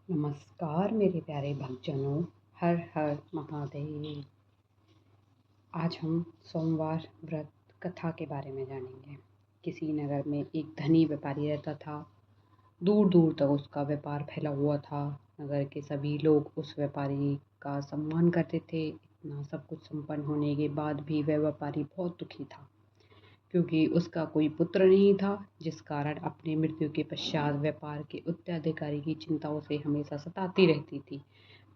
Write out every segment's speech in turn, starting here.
नमस्कार मेरे प्यारे भक्तजनों। हर हर महादेव। आज हम सोमवार व्रत कथा के बारे में जानेंगे। किसी नगर में एक धनी व्यापारी रहता था। दूर दूर तक उसका व्यापार फैला हुआ था। नगर के सभी लोग उस व्यापारी का सम्मान करते थे। इतना सब कुछ संपन्न होने के बाद भी वह व्यापारी बहुत दुखी था, क्योंकि उसका कोई पुत्र नहीं था, जिस कारण अपनी मृत्यु के पश्चात व्यापार के उत्तराधिकारी की चिंता उसे हमेशा सताती रहती थी।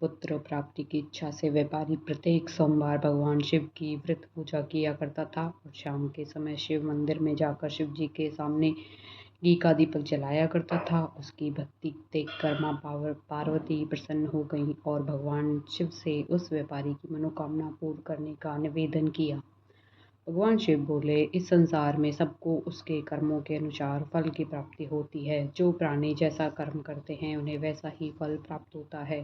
पुत्र प्राप्ति की इच्छा से व्यापारी प्रत्येक सोमवार भगवान शिव की व्रत पूजा किया करता था और शाम के समय शिव मंदिर में जाकर शिव जी के सामने घी का दीपक जलाया करता था। उसकी भक्ति देखकर माँ पार्वती प्रसन्न हो गई और भगवान शिव से उस व्यापारी की मनोकामना पूर्ण करने का निवेदन किया। भगवान शिव बोले, इस संसार में सबको उसके कर्मों के अनुसार फल की प्राप्ति होती है। जो प्राणी जैसा कर्म करते हैं उन्हें वैसा ही फल प्राप्त होता है।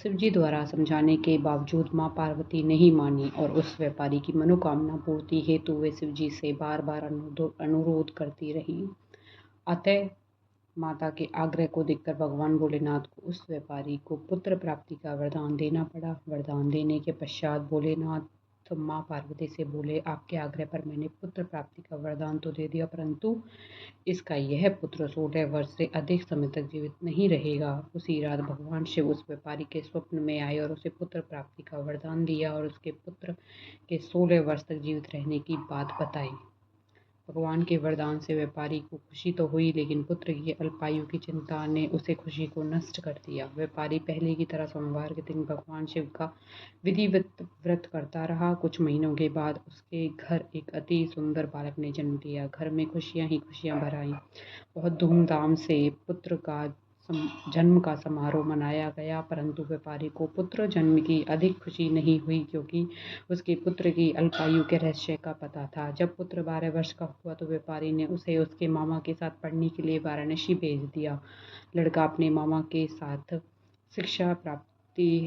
शिव जी द्वारा समझाने के बावजूद माँ पार्वती नहीं मानी और उस व्यापारी की मनोकामना पूर्ति हेतु वे शिव जी से बार बार अनुरोध करती रही। अतः माता के आग्रह को देखकर भगवान भोलेनाथ को उस व्यापारी को पुत्र प्राप्ति का वरदान देना पड़ा। वरदान देने के पश्चात भोलेनाथ माँ पार्वती से बोले, आपके आग्रह पर मैंने पुत्र प्राप्ति का वरदान तो दे दिया, परंतु इसका यह पुत्र 16 वर्ष से अधिक समय तक जीवित नहीं रहेगा। उसी रात भगवान शिव उस व्यापारी के स्वप्न में आए और उसे पुत्र प्राप्ति का वरदान दिया और उसके पुत्र के 16 वर्ष तक जीवित रहने की बात बताई। भगवान के वरदान से व्यापारी को खुशी तो हुई, लेकिन पुत्र की अल्पायु की चिंता ने उसे खुशी को नष्ट कर दिया। व्यापारी पहले की तरह सोमवार के दिन भगवान शिव का विधिवत व्रत करता रहा। कुछ महीनों के बाद उसके घर एक अति सुंदर बालक ने जन्म लिया। घर में खुशियां ही खुशियां भर आईं। बहुत धूमधाम से पुत्र का जन्म का समारोह मनाया गया, परंतु व्यापारी को पुत्र जन्म की अधिक खुशी नहीं हुई, क्योंकि उसके पुत्र की अल्पायु के रहस्य का पता था। जब पुत्र 12 वर्ष का हुआ तो व्यापारी ने उसे उसके मामा के साथ पढ़ने के लिए वाराणसी भेज दिया। लड़का अपने मामा के साथ शिक्षा प्राप्ति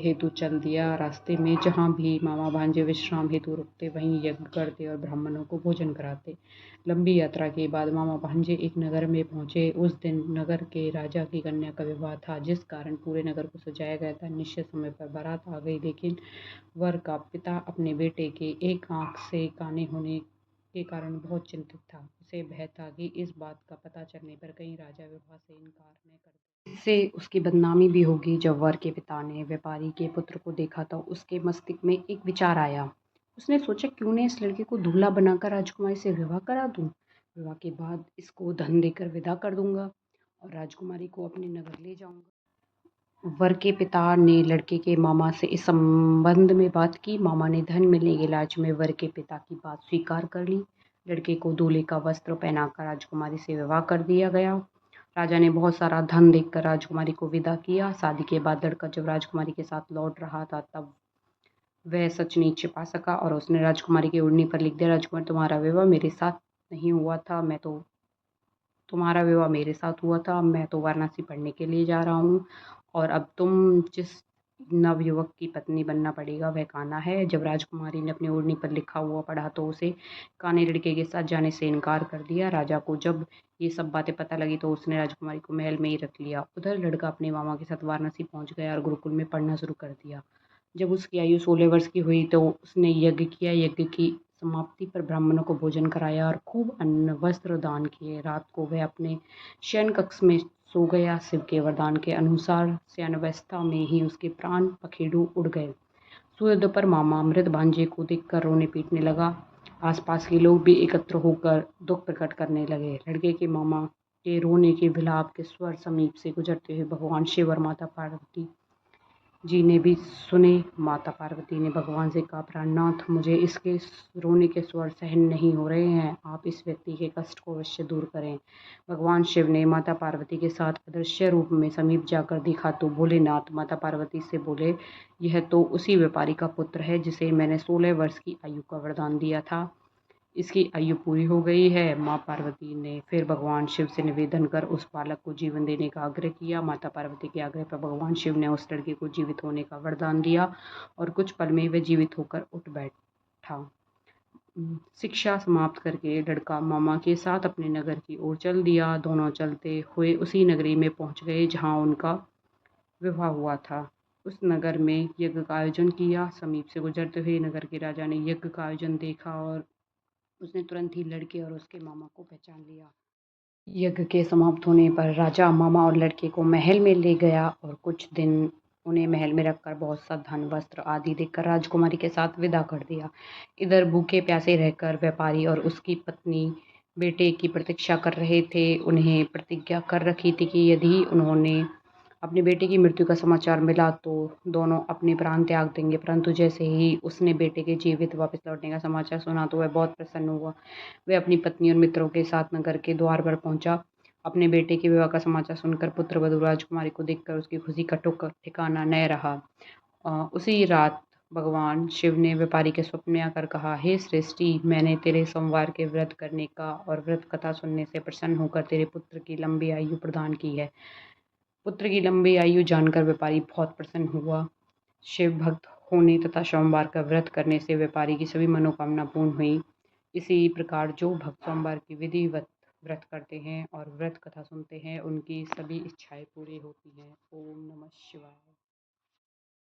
हेतु चल दिया। रास्ते में जहाँ भी मामा भांजे विश्राम हेतु रुकते वहीं यज्ञ करते और ब्राह्मणों को भोजन कराते। लंबी यात्रा के बाद मामा भांजे एक नगर में पहुंचे। उस दिन नगर के राजा की कन्या का विवाह था, जिस कारण पूरे नगर को सजाया गया था। निश्चित समय पर बारात आ गई, लेकिन वर का पिता अपने बेटे के एक आंख से काने होने के कारण बहुत चिंतित था। उसे भय था कि इस बात का पता चलने पर कहीं राजा विवाह से इनकार न कर दे। इससे उसकी बदनामी भी होगी। जब वर के पिता ने व्यापारी के पुत्र को देखा तो उसके मस्तिष्क में एक विचार आया। उसने सोचा, क्यों न इस लड़के को दूल्हा बनाकर राजकुमारी से विवाह करा दूं। विवाह के बाद इसको धन देकर विदा कर दूंगा और राजकुमारी को अपने नगर ले जाऊंगा। वर के पिता ने लड़के के मामा से इस संबंध में बात की। मामा ने धन मिलने के लालच में वर के पिता की बात स्वीकार कर ली। लड़के को दूल्हे का वस्त्र पहनाकर राजकुमारी से विवाह कर दिया गया। राजा ने बहुत सारा धन देकर राजकुमारी को विदा किया। शादी के बाद लड़का जब राजकुमारी के साथ लौट रहा था तब वह सच नहीं छिपा सका और उसने राजकुमारी की ओढ़नी पर लिख दिया, राजकुमारी तुम्हारा विवाह मेरे साथ नहीं हुआ था, तुम्हारा विवाह मेरे साथ हुआ था। मैं तो वाराणसी पढ़ने के लिए जा रहा हूँ और अब तुम जिस नवयुवक की पत्नी बनना पड़ेगा वह कान्हा है। जब राजकुमारी ने अपनी ओढ़नी पर लिखा हुआ पढ़ा तो उसे कान्हा लड़के के साथ जाने से इनकार कर दिया। राजा को जब ये सब बातें पता लगी तो उसने राजकुमारी को महल में ही रख लिया। उधर लड़का अपने मामा के साथ वाराणसी पहुंच गया और गुरुकुल में पढ़ना शुरू कर दिया। जब उसकी आयु 16 वर्ष की हुई तो उसने यज्ञ किया। यज्ञ की समाप्ति पर ब्राह्मणों को भोजन कराया और खूब अन्न वस्त्र दान किए। रात को वह अपने शयन कक्ष में सो गया। शिव के वरदान के अनुसार शयनावस्था में ही उसके प्राण पखेरु उड़ गए। सूर्योदय पर मामा मृत भांजे को देखकर रोने पीटने लगा। आसपास के लोग भी एकत्र होकर दुख प्रकट करने लगे। लड़के के मामा के रोने के विलाप के स्वर समीप से गुजरते हुए भगवान शिव और माता पार्वती जी ने भी सुने। माता पार्वती ने भगवान से कहा, प्राणनाथ, मुझे इसके रोने के स्वर सहन नहीं हो रहे हैं, आप इस व्यक्ति के कष्ट को अवश्य दूर करें। भगवान शिव ने माता पार्वती के साथ अदृश्य रूप में समीप जाकर देखा तो भोलेनाथ माता पार्वती से बोले, यह तो उसी व्यापारी का पुत्र है जिसे मैंने 16 वर्ष की आयु का वरदान दिया था। इसकी आयु पूरी हो गई है। माँ पार्वती ने फिर भगवान शिव से निवेदन कर उस बालक को जीवन देने का आग्रह किया। माता पार्वती के आग्रह पर भगवान शिव ने उस लड़के को जीवित होने का वरदान दिया और कुछ पल में वह जीवित होकर उठ बैठा। शिक्षा समाप्त करके लड़का मामा के साथ अपने नगर की ओर चल दिया। दोनों चलते हुए उसी नगरी में पहुंच गए जहां उनका विवाह हुआ था। उस नगर में यज्ञ का आयोजन किया। समीप से गुजरते हुए नगर के राजा ने यज्ञ का आयोजन देखा और उसने तुरंत ही लड़के और उसके मामा को पहचान लिया। यज्ञ के समाप्त होने पर राजा मामा और लड़के को महल में ले गया और कुछ दिन उन्हें महल में रखकर बहुत सा धन वस्त्र आदि देकर राजकुमारी के साथ विदा कर दिया। इधर भूखे प्यासे रहकर व्यापारी और उसकी पत्नी बेटे की प्रतीक्षा कर रहे थे। उन्हें प्रतिज्ञा कर रखी थी कि यदि उन्होंने अपने बेटे की मृत्यु का समाचार मिला तो दोनों अपने प्राण त्याग देंगे। परंतु जैसे ही उसने बेटे के जीवित वापस लौटने का समाचार सुना तो वह बहुत प्रसन्न हुआ। वह अपनी पत्नी और मित्रों के साथ नगर के द्वार पर पहुंचा। अपने बेटे के विवाह का समाचार सुनकर पुत्रवधू राजकुमारी को देखकर उसकी खुशी का ठिकाना न रहा। उसी रात भगवान शिव ने व्यापारी के स्वप्न में आकर कहा, हे सृष्टि, मैंने तेरे सोमवार के व्रत करने का और व्रत कथा सुनने से प्रसन्न होकर तेरे पुत्र की लंबी आयु प्रदान की है। पुत्र की लंबी आयु जानकर व्यापारी बहुत प्रसन्न हुआ। शिव भक्त होने तथा सोमवार का व्रत करने से व्यापारी की सभी मनोकामना पूर्ण हुई। इसी प्रकार जो भक्त सोमवार की विधिवत व्रत करते हैं और व्रत कथा सुनते हैं, उनकी सभी इच्छाएं पूरी होती हैं। ओम नमः शिवाय।